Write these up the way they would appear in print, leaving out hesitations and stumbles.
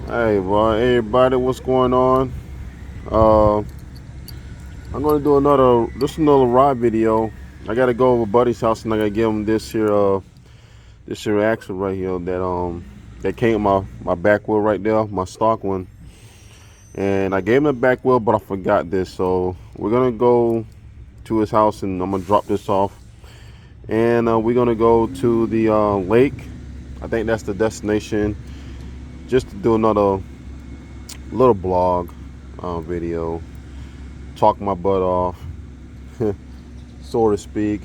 Hey, boy, hey, everybody, what's going on? Uh, I'm gonna do another ride video. I gotta go over buddy's house and I gotta give him this here axle right here that came with my back wheel right there, my stock one. And I gave him the back wheel, but I forgot this, so we're gonna go to his house and I'm gonna drop this off. And we're gonna go to the lake. I think that's the destination. Just to do another little blog video, talk my butt off, so to speak.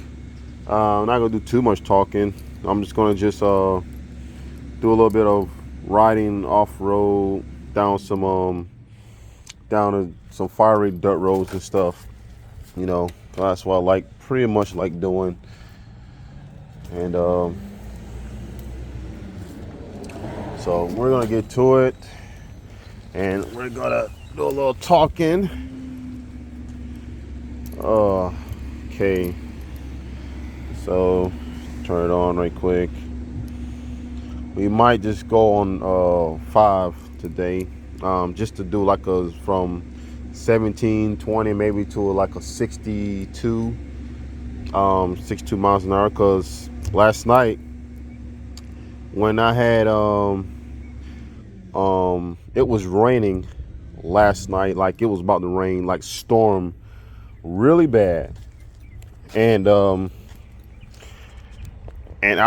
I'm not gonna do too much talking. I'm just gonna do a little bit of riding off road down some fiery dirt roads and stuff. You know, that's what I pretty much like doing. And so we're gonna get to it, and we're gonna do a little talking. Okay. So turn it on right quick. We might just go on 5 today, just to do like a from 17, 20 maybe to like a 62, 62 miles an hour. Cause last night when I had it was raining last night, like it was about to rain, like storm, really bad, and I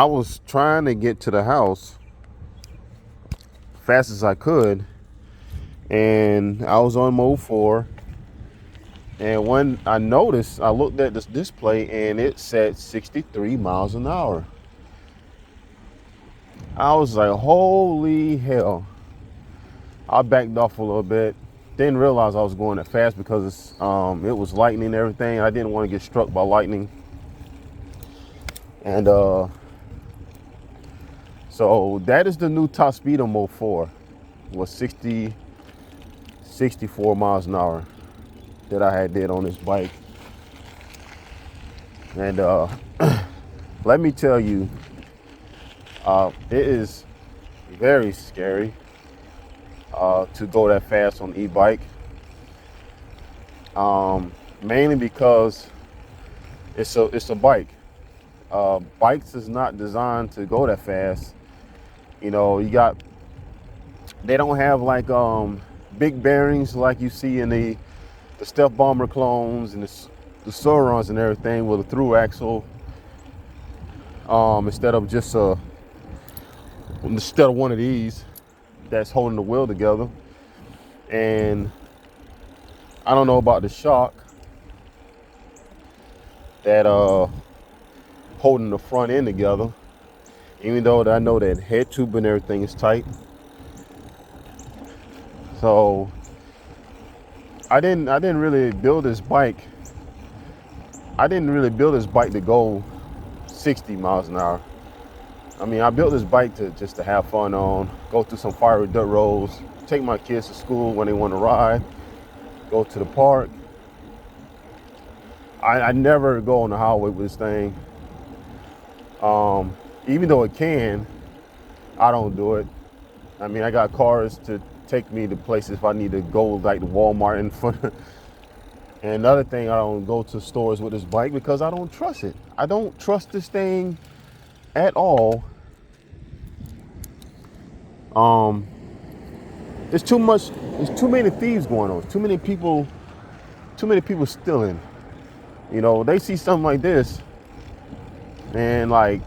was trying to get to the house fast as I could, and I was on mode 4. And when I noticed, I looked at this display and it said 63 miles an hour. I was like, holy hell. I backed off a little bit. Didn't realize I was going that fast because it was lightning and everything. I didn't want to get struck by lightning. And so that is the new top speed on Mode 4. Was 64 miles an hour that I did on this bike. And let me tell you, it is very scary to go that fast on e-bike. Mainly because it's a bike. Bikes is not designed to go that fast. You know, they don't have like big bearings like you see in the Stealth Bomber clones and the Surons and everything with a through axle. Instead of one of these that's holding the wheel together. And I don't know about the shock that holding the front end together, even though I know that head tube and everything is tight. So I didn't really build this bike. I didn't really build this bike to go 60 miles an hour. I mean, I built this bike just to have fun on, go through some fiery dirt roads, take my kids to school when they want to ride, go to the park. I never go on the highway with this thing. Even though it can, I don't do it. I mean, I got cars to take me to places if I need to go, like the Walmart in front of. And another thing, I don't go to stores with this bike because I don't trust it. I don't trust this thing at all. There's too many thieves going on. Too many people stealing. You know, they see something like this, and like,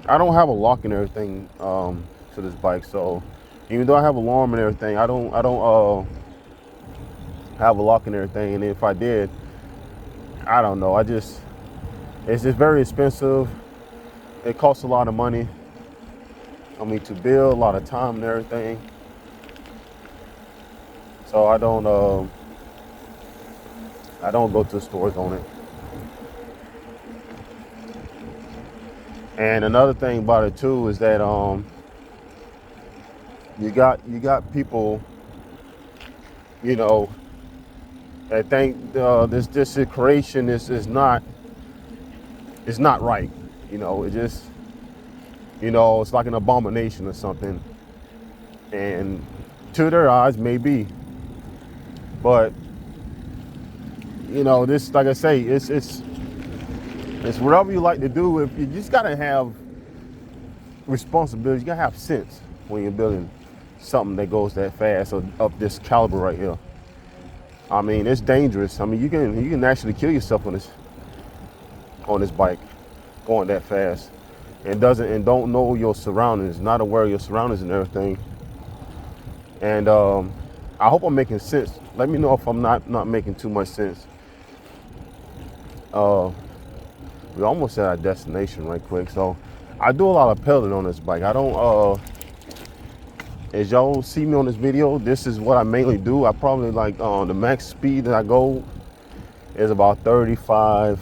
I don't have a lock and everything to this bike. So even though I have alarm and everything, I don't have a lock and everything. And if I did, I don't know. It's just very expensive. It costs a lot of money. I mean, to build, a lot of time and everything. So I don't go to the stores on it. And another thing about it too is that you got people, you know, that think this creation is not right. You know, it just, you know, it's like an abomination or something. And To their eyes, maybe, but you know, this, like I say, it's whatever you like to do. If you just gotta have responsibility, you gotta have sense when you're building something that goes that fast or of this caliber right here. I mean, it's dangerous. I mean, you can actually kill yourself on this bike going that fast, and don't know your surroundings, not aware of your surroundings and everything. And I hope I'm making sense. Let me know if I'm not making too much sense. We're almost at our destination right quick. So I do a lot of pedaling on this bike. I don't, as y'all see me on this video, this is what I mainly do. I probably like the max speed that I go is about 35.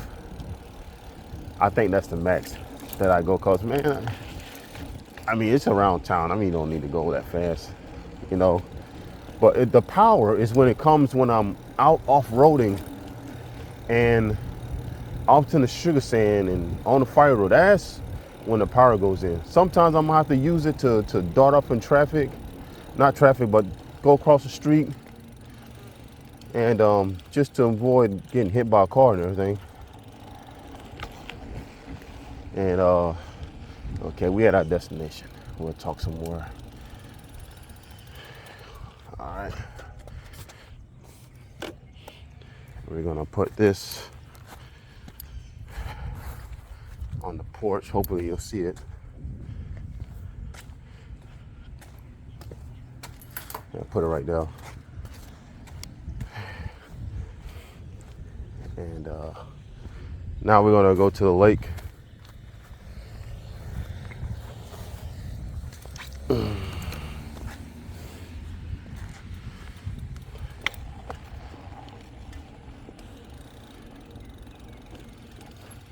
I think that's the max that I go, cause man, I mean, it's around town. I mean, you don't need to go that fast, you know. But the power is when it comes when I'm out off-roading and off in the sugar sand and on the fire road. That's when the power goes in. Sometimes I'm gonna have to use it to dart up in traffic, not traffic, but go across the street, and just to avoid getting hit by a car and everything. And okay, we at our destination. We'll talk some more. All right, we're gonna put this on the porch. Hopefully you'll see it. Yeah, put it right there. And now we're gonna go to the lake.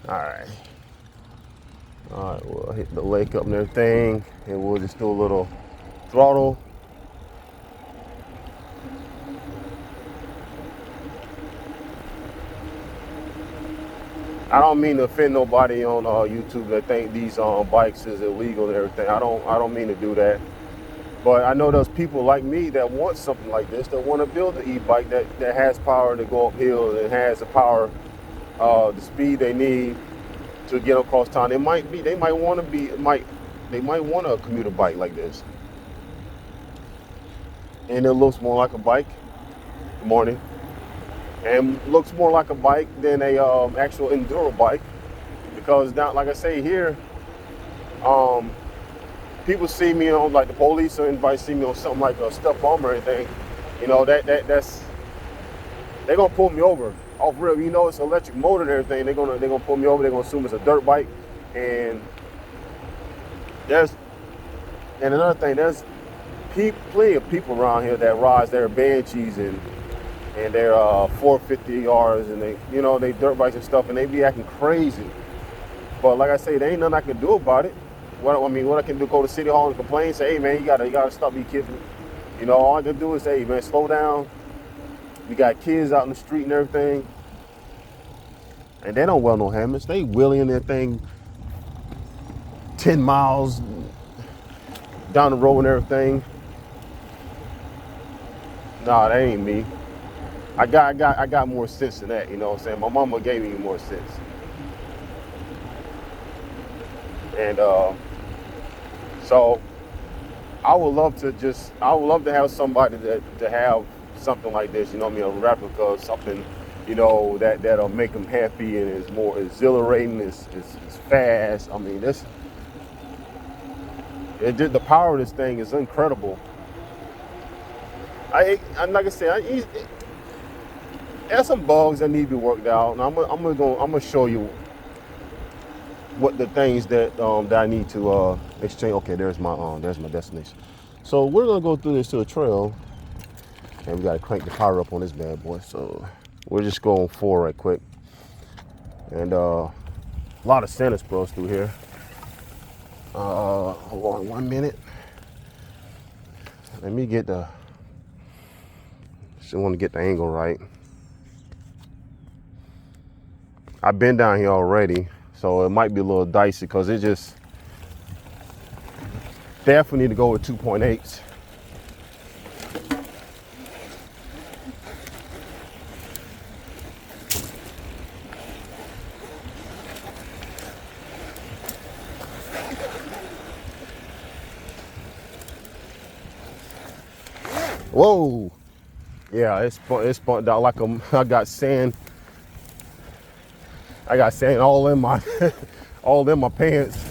All right, we'll hit the lake up and everything, and we'll just do a little throttle. I don't mean to offend nobody on YouTube that think these bikes is illegal and everything. I don't mean to do that. But I know there's people like me that want something like this, that want to build an e-bike that has power to go uphill and has the power, the speed they need to get across town. They might want a commuter bike like this, and it looks more like a bike. Good morning. And looks more like a bike than a actual enduro bike, because now, like I say here, people see me on, like the police or anybody see me on something like a step bump or anything, you know, that's they're gonna pull me over off real. You know, it's electric motor and everything. They're gonna pull me over. They're gonna assume it's a dirt bike. And another thing, there's plenty of people around here that rides their Banshees and their 450Rs and they dirt bikes and stuff, and they be acting crazy. But like I say, there ain't nothing I can do about it. What I can do, go to City Hall and complain, say, hey man, you gotta stop me kidding. You know, all I can do is say, hey man, slow down. We got kids out in the street and everything, and they don't wear no helmets. They wheeling their thing 10 miles down the road and everything. Nah, that ain't me. I got more sense than that, you know what I'm saying? My mama gave me more sense. And so I would love to have somebody to have something like this, you know what I mean, a replica of something, you know, that'll make them happy and is more exhilarating, it's fast. I mean, the power of this thing is incredible. Like I said, there's some bugs that need to be worked out, and I'm gonna show you what the things that I need to exchange. Okay, there's my destination. So we're gonna go through this to a trail, and we gotta crank the power up on this bad boy. So we're just going 4 right quick, and a lot of Santa Spurs through here. Hold on 1 minute. Let me get want to get the angle right. I've been down here already, so it might be a little dicey because it just definitely need to go with 2.8s. Whoa. Yeah, it spun out like I got sand. I got sand all in my all in my pants.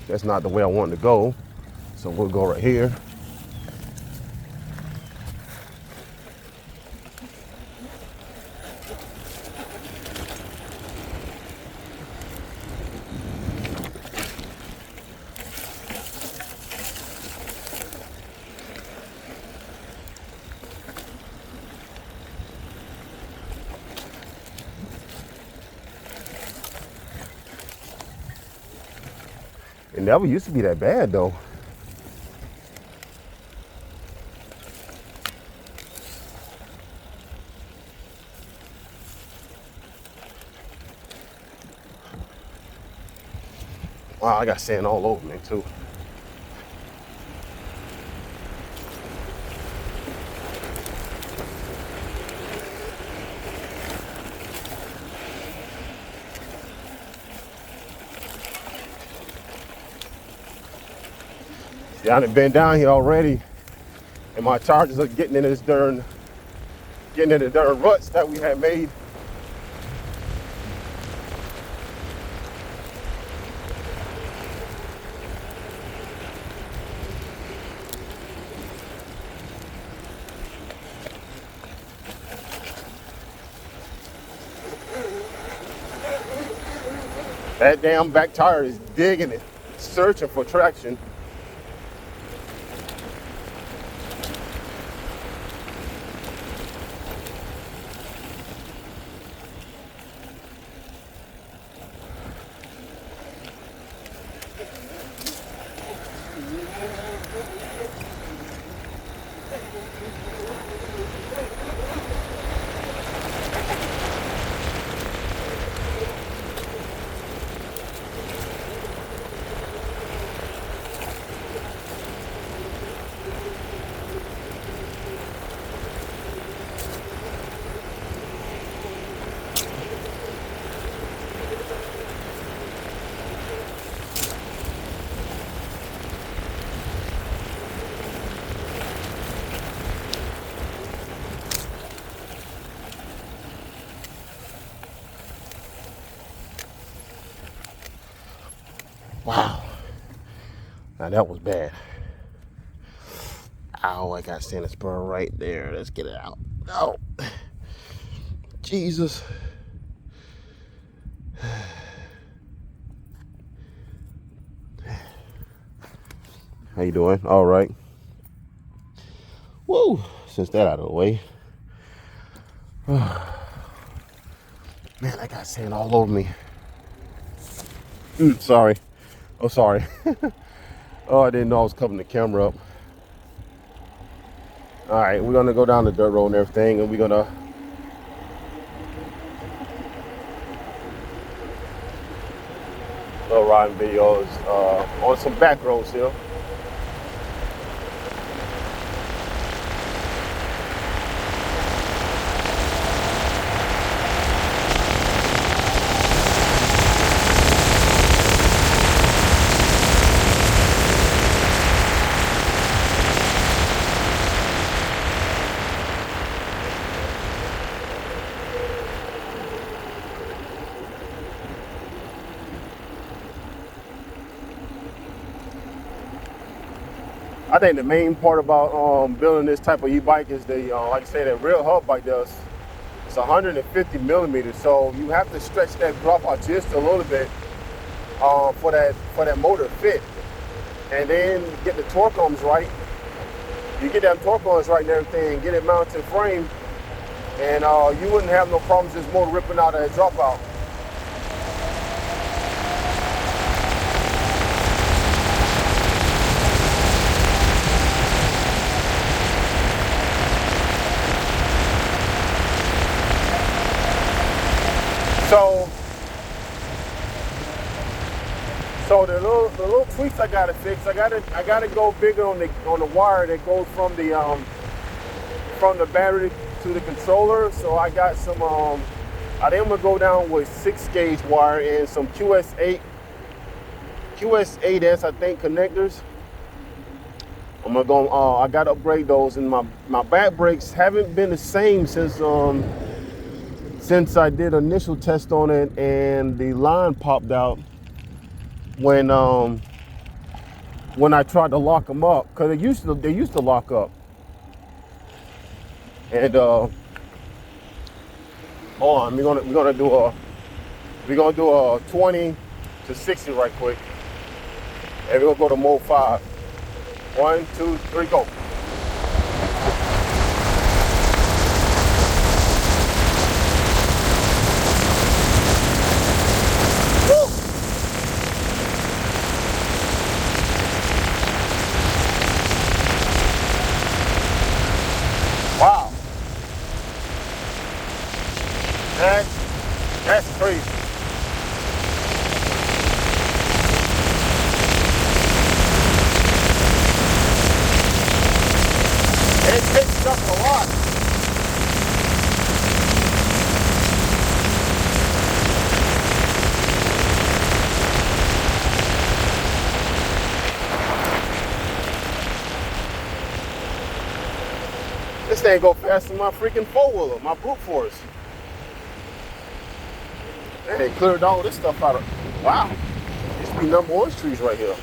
That's not the way I want to go. So we'll go right here. It never used to be that bad though. Wow, I got sand all over me too. Yeah, I done been down here already, and my charges are getting in the darn ruts that we had made. That damn back tire is digging it, searching for traction. Wow. Now that was bad. Ow, I got sand spur right there. Let's get it out. Oh, Jesus. How you doing? All right. Whoa, since that out of the way. Man, I got sand all over me. Sorry. Oh, sorry. Oh, I didn't know I was covering the camera up. All right, we're gonna go down the dirt road and everything, and we're gonna riding videos on some back roads here. I think the main part about building this type of e-bike is the, like I say, that real hub bike does. It's 150 millimeters, so you have to stretch that drop out just a little bit for that motor to fit, and then get the torque arms right. You get that torque arms right and everything, get it mounted to the frame, and you wouldn't have no problems this motor ripping out of that dropout. So the little tweaks I gotta fix. I gotta go bigger on the wire that goes from the battery to the controller. So I got some I think I'm gonna go down with 6-gauge wire and some QS8S, I think, connectors. I'm gonna go. I gotta upgrade those, and my back brakes haven't been the same since I did initial test on it, and the line popped out when I tried to lock them up, because they used to lock up. And hold on, we're gonna do a 20 to 60 right quick, and we're gonna go to mode 5. 1, 2, 3, go. Wow, that's crazy. It takes up a lot. This thing go faster than my freaking four-wheeler, my brute force. And they cleared all this stuff out of. Wow, used to be number one trees right here.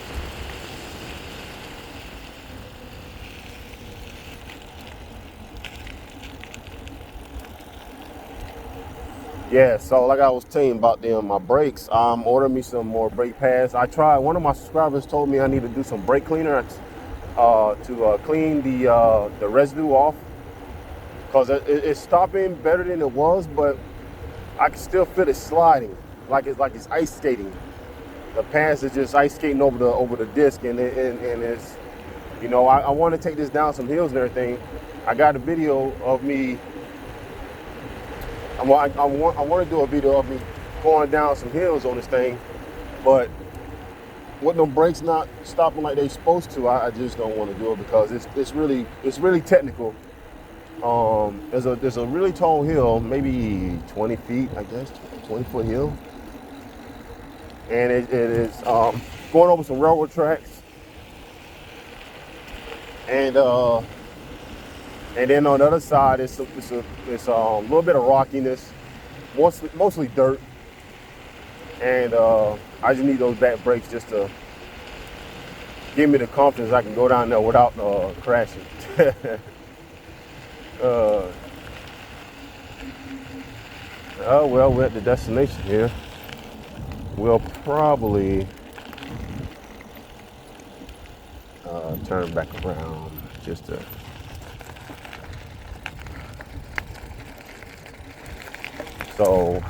Yeah, so like I was telling you about my brakes, ordering me some more brake pads. I tried. One of my subscribers told me I need to do some brake cleaner to clean the residue off, because it's stopping better than it was, but I can still feel it sliding, like it's ice skating. The pads are just ice skating over the disc, and it's, you know, I want to take this down some hills and everything. I got a video of me. I want to do a video of me going down some hills on this thing, but with them brakes not stopping like they supposed to, I just don't want to do it, because it's really technical. There's a really tall hill, maybe 20 feet, I guess, 20-foot hill, and it is going over some railroad tracks, and then on the other side, it's a little bit of rockiness, mostly dirt, and I just need those back brakes just to give me the confidence I can go down there without crashing. Oh well, we're at the destination here. We'll probably turn back around just to. So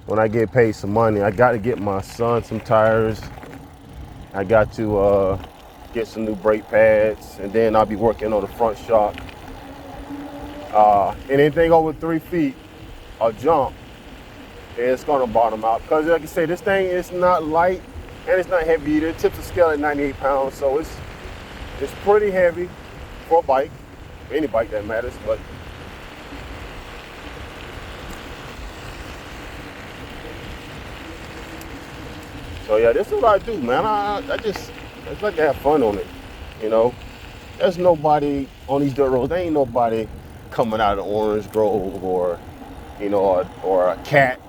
when I get paid some money, I got to get my son some tires. I got to get some new brake pads, and then I'll be working on the front shock. And anything over 3 feet, a jump, it's gonna bottom out. Because like I say, this thing is not light and it's not heavy either. It tips the scale at 98 pounds, so it's pretty heavy for a bike, any bike that matters. But so yeah, this is what I do, man. I just like to have fun on it, you know. There's nobody on these dirt roads. There ain't nobody coming out of Orange Grove, or you know, or a cat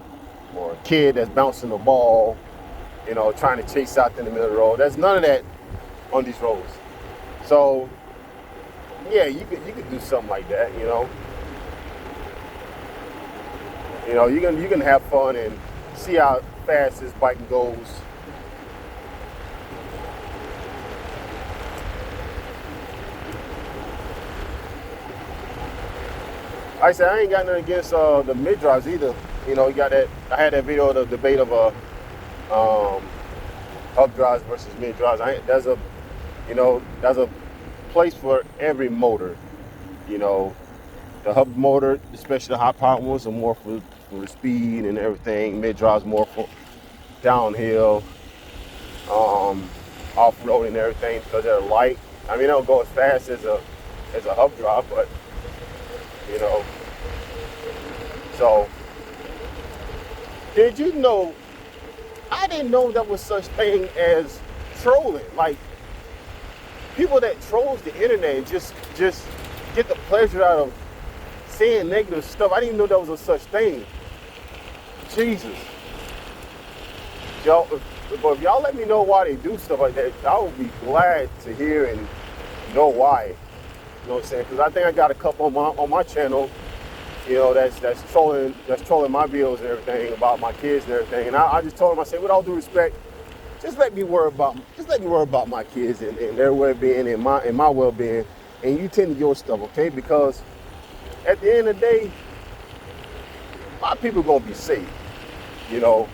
or a kid that's bouncing the ball, you know, trying to chase out in the middle of the road. There's none of that on these roads. So yeah, you could do something like that, you know. You know, you can have fun and see how fast this bike goes. Like I said, I ain't got nothing against the mid drives either. You know, you got that. I had that video of the debate of up drives versus mid drives. There's a place for every motor. You know, the hub motor, especially the high power ones, are more for the speed and everything. Mid drives more for downhill, off road and everything, because they're light. I mean, they don't go as fast as a hub drive, but you know, so Did you know, I didn't know there was such thing as trolling. Like, people that trolls the internet just get the pleasure out of saying negative stuff. I didn't even know there was a such thing. Jesus. Y'all, but if y'all let me know why they do stuff like that, I would be glad to hear and know why. You know what I'm saying? Because I think I got a couple on my channel, you know, that's trolling my videos and everything about my kids and everything. And I just told them, I said, with all due respect, just let me worry about my kids and their well-being and my well-being, and you tend to your stuff, okay? Because at the end of the day, my people are gonna be safe. You know,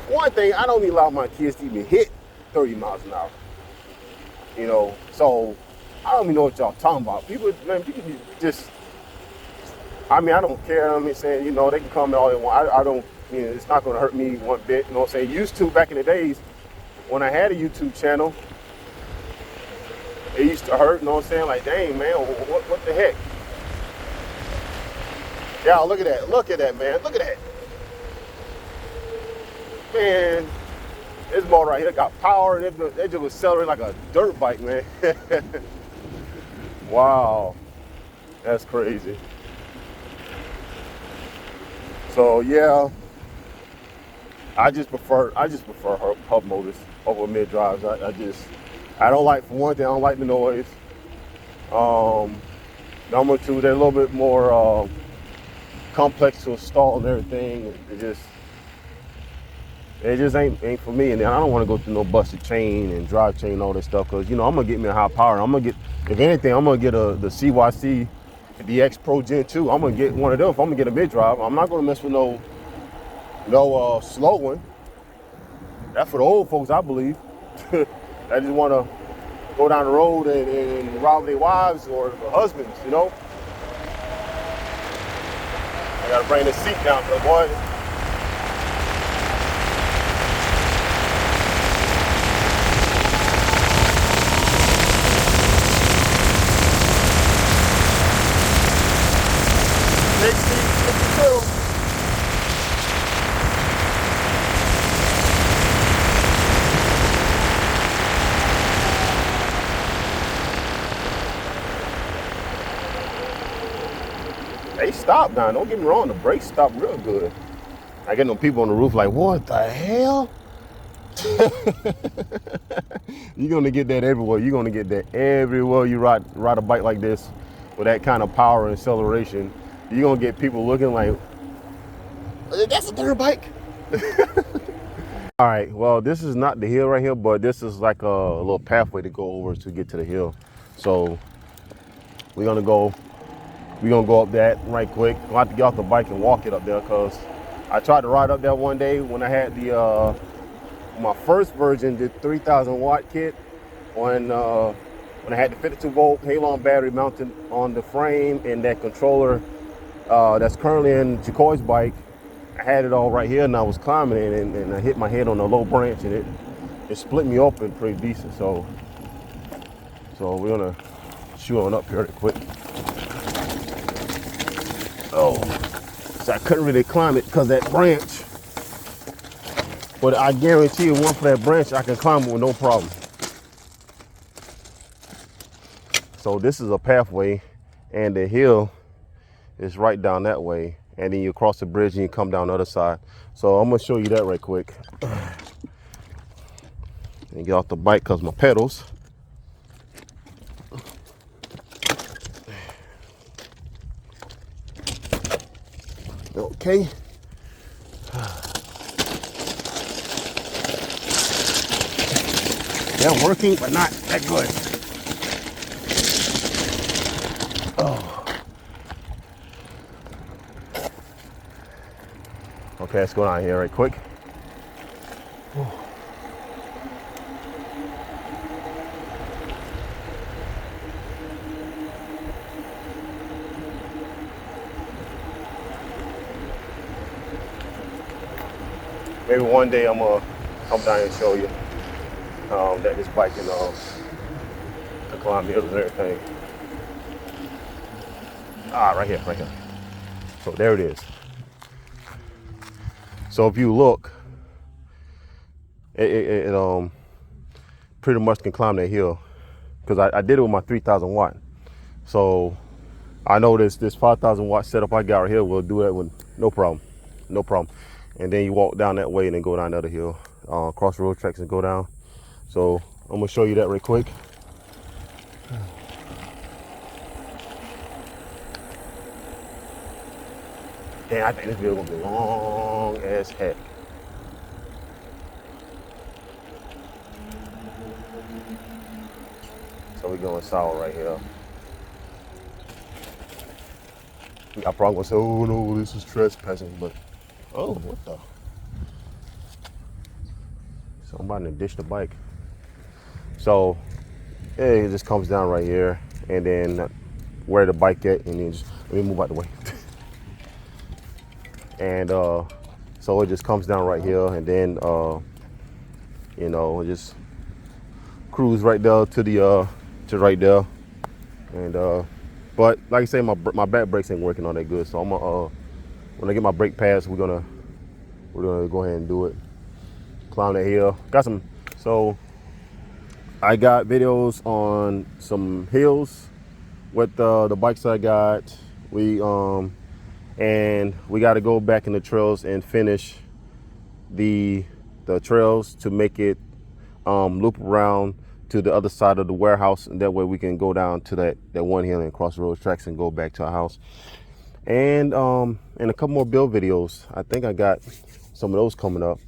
one thing, I don't allow my kids to even hit 30 miles an hour. You know, so I don't even know what y'all talking about. People be just, I mean, I don't care. I mean, saying, you know, they can come all they want. I don't, you know, it's not gonna hurt me one bit. You know what I'm saying? Used to, back in the days, when I had a YouTube channel, it used to hurt, you know what I'm saying? Like, dang, man, what the heck? Y'all, look at that, man, look at that. Man, this motor right here got power, and it just accelerating like a dirt bike, man. Wow, that's crazy. So yeah, I just prefer hub motors over mid drives. I don't like, for one thing, I don't like the noise. Number two, they're a little bit more complex to install and everything. It just ain't for me. And then I don't want to go through no busted chain and drive chain and all this stuff, because, you know, I'm gonna get me a high power. I'm gonna get, if anything, I'm gonna get the CYC DX Pro Gen 2. I'm gonna get one of them. If I'm gonna get a mid drive, I'm not gonna mess with no slow one. That's for the old folks, I believe. I just want to go down the road and rob their wives or husbands, you know. I gotta bring the seat down for the boy. Next seat, 52. They stopped now. Don't get me wrong, the brakes stopped real good. I get no people on the roof like, what the hell? You're gonna get that everywhere. You're gonna get that everywhere you ride a bike like this with that kind of power and acceleration. You're gonna get people looking like, that's a dirt bike. All right, well, this is not the hill right here, but this is like a little pathway to go over to get to the hill. So we're gonna go up that right quick. I'll have to get off the bike and walk it up there, because I tried to ride up there one day when I had the my first version, the 3,000 watt kit, when I had the 52 volt Halon battery mounted on the frame and that controller that's currently in Jacoy's bike. I had it all right here, and I was climbing it, and I hit my head on a low branch, and it split me open pretty decent. So we're gonna shoot on up here real quick. Oh, so I couldn't really climb it because that branch. But I guarantee you, one for that branch, I can climb it with no problem. So this is a pathway, and the hill is right down that way. And then you cross the bridge and you come down the other side. So I'm gonna show you that right quick. And get off the bike because my pedals. Okay. They're working, but not that good. Oh. Okay, let's go down here right quick. Maybe one day I'm gonna come down and show you that this bike can climb hills and everything. Ah, right here. So there it is. So if you look, it pretty much can climb that hill, because I did it with my 3,000 watt. So I know this 5,000 watt setup I got right here will do that with no problem, no problem. And then you walk down that way and then go down the other hill, cross road tracks and go down. So I'm gonna show you that real quick. Damn, I think this video gonna be long as heck. So we're going sour right here. I probably gonna say, oh no, this is trespassing, but oh, what the? Somebody to ditch the bike. So yeah, it just comes down right here, and then where the bike at, and then just let me move out the way. And so it just comes down right here, and then you know, just cruise right there to the to right there. And but like I say, my back brakes ain't working all that good, so I'm gonna when I get my brake pads, we're gonna go ahead and do it. Climb that hill. Got some. So I got videos on some hills with the bikes I got. And we got to go back in the trails and finish the trails to make it loop around to the other side of the warehouse, and that way we can go down to that one hill and cross road tracks and go back to our house. And a couple more build videos. I think I got some of those coming up.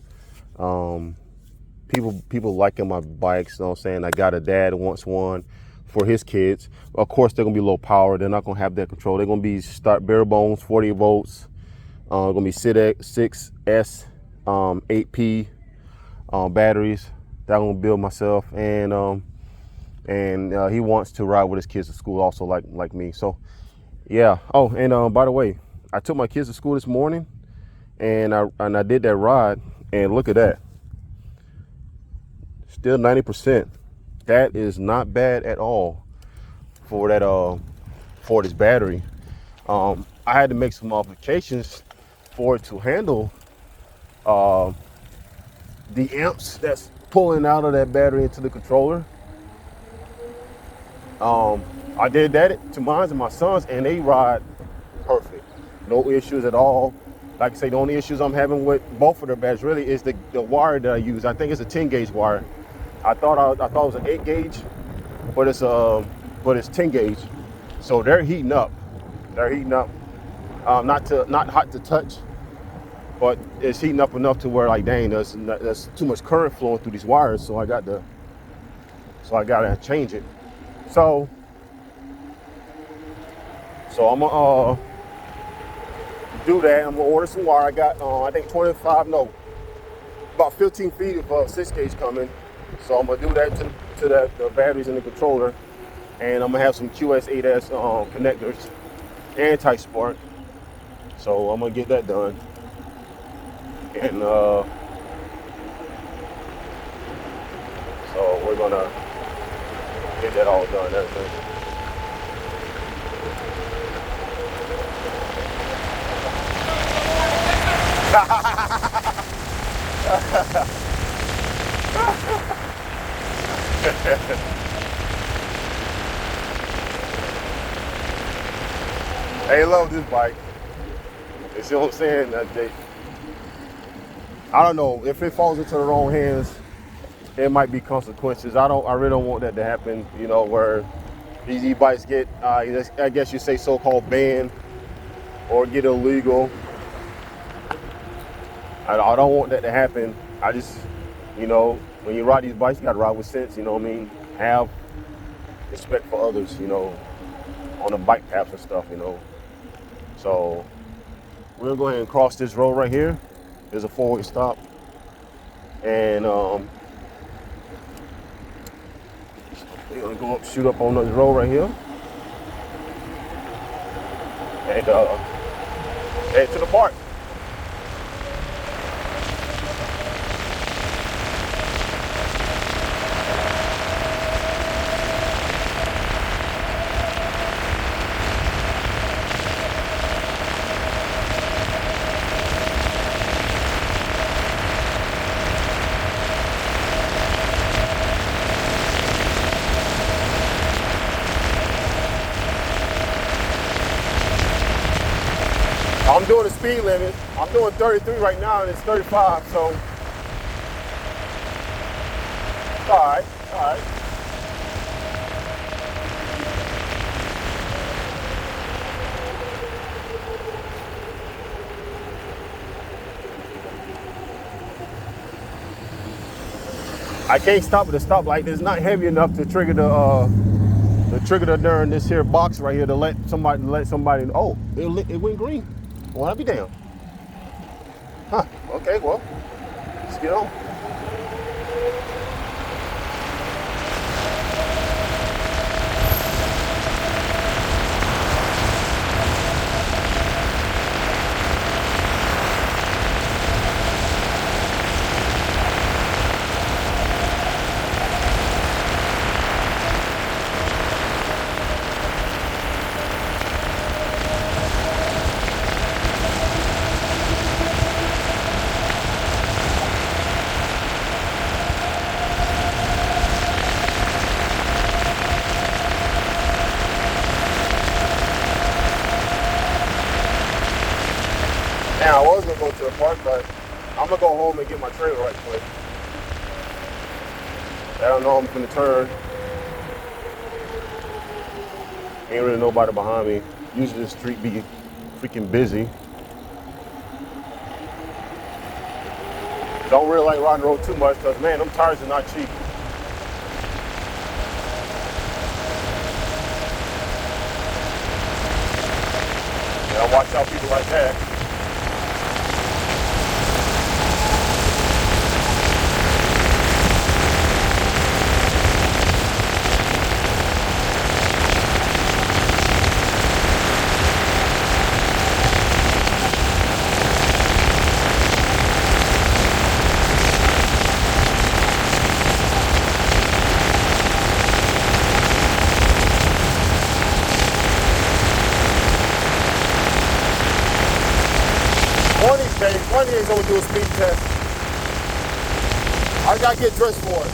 People liking my bikes, you know what I'm saying? I got a dad who wants one for his kids. Of course, they're gonna be low power. They're not gonna have that control. They're gonna be start bare bones, 40 volts. Gonna be 6S 8P batteries that I'm gonna build myself. And he wants to ride with his kids to school also, like me. So yeah. Oh, and by the way, I took my kids to school this morning, and I did that ride, and look at that. Still 90%. That is not bad at all for that for this battery. I had to make some modifications for it to handle the amps that's pulling out of that battery into the controller. I did that to mine and my sons, and they ride perfect. No issues at all. Like I say, the only issues I'm having with both of their batteries really is the wire that I use. I think it's a 10 gauge wire. I thought it was an 8 gauge, but it's 10 gauge. So they're heating up. They're heating up. Not hot to touch, but it's heating up enough to where, like, dang, there's too much current flowing through these wires. So I got to change it. So I'm gonna do that. I'm gonna order some wire. I got I think about 15 feet of 6 gauge coming. So I'm gonna do that to the batteries in the controller, and I'm gonna have some QS8S connectors, anti-spark. So I'm gonna get that done, and so we're gonna get that all done. Everything. They love this bike. You see what I'm saying? I don't know, if it falls into the wrong hands, it might be consequences. I really don't want that to happen. You know, where these e-bikes get, I guess you say, so-called banned or get illegal. I don't want that to happen. I just, you know, when you ride these bikes, you gotta ride with sense. You know what I mean? Have respect for others. You know, on the bike paths and stuff. You know. So we're gonna go ahead and cross this road right here. There's a 4-way stop, and we're gonna go up, shoot up on this road right here, and head to the park. doing the speed limit. I'm doing 33 right now, and it's 35, so it's all right. All right. I can't stop at the stoplight. It's not heavy enough to trigger the during this here box right here to let somebody. Oh, it went green. Well, I'll be damned. Huh? Okay, well, let's get on. Now, I was gonna go to the park, but I'm gonna go home and get my trailer right quick. I don't know I'm gonna turn. Ain't really nobody behind me. Usually the street be freaking busy. Don't really like riding the road too much because, man, them tires are not cheap. Yeah, watch out people like that. One day gonna do a speed test. I gotta get dressed for it.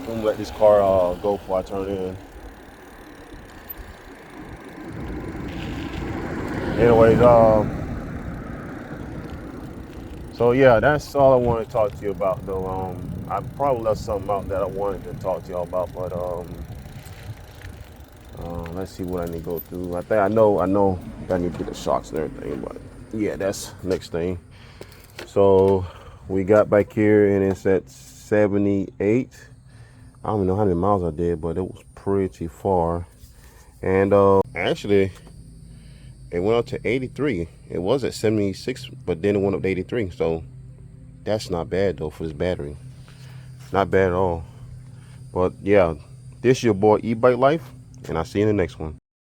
I'm gonna let this car go before I turn in. Anyways, so yeah, that's all I want to talk to you about though. I probably left something out that I wanted to talk to y'all about, but let's see what I need to go through. I think I know I need to get the shocks and everything, but yeah, that's next thing. So we got back here and it's at 78. I don't even know how many miles I did, but it was pretty far. And actually, it went up to 83. It was at 76, but then it went up to 83. So that's not bad though for this battery. Not bad at all. But yeah, this is your boy E-Bike Life, and I'll see you in the next one.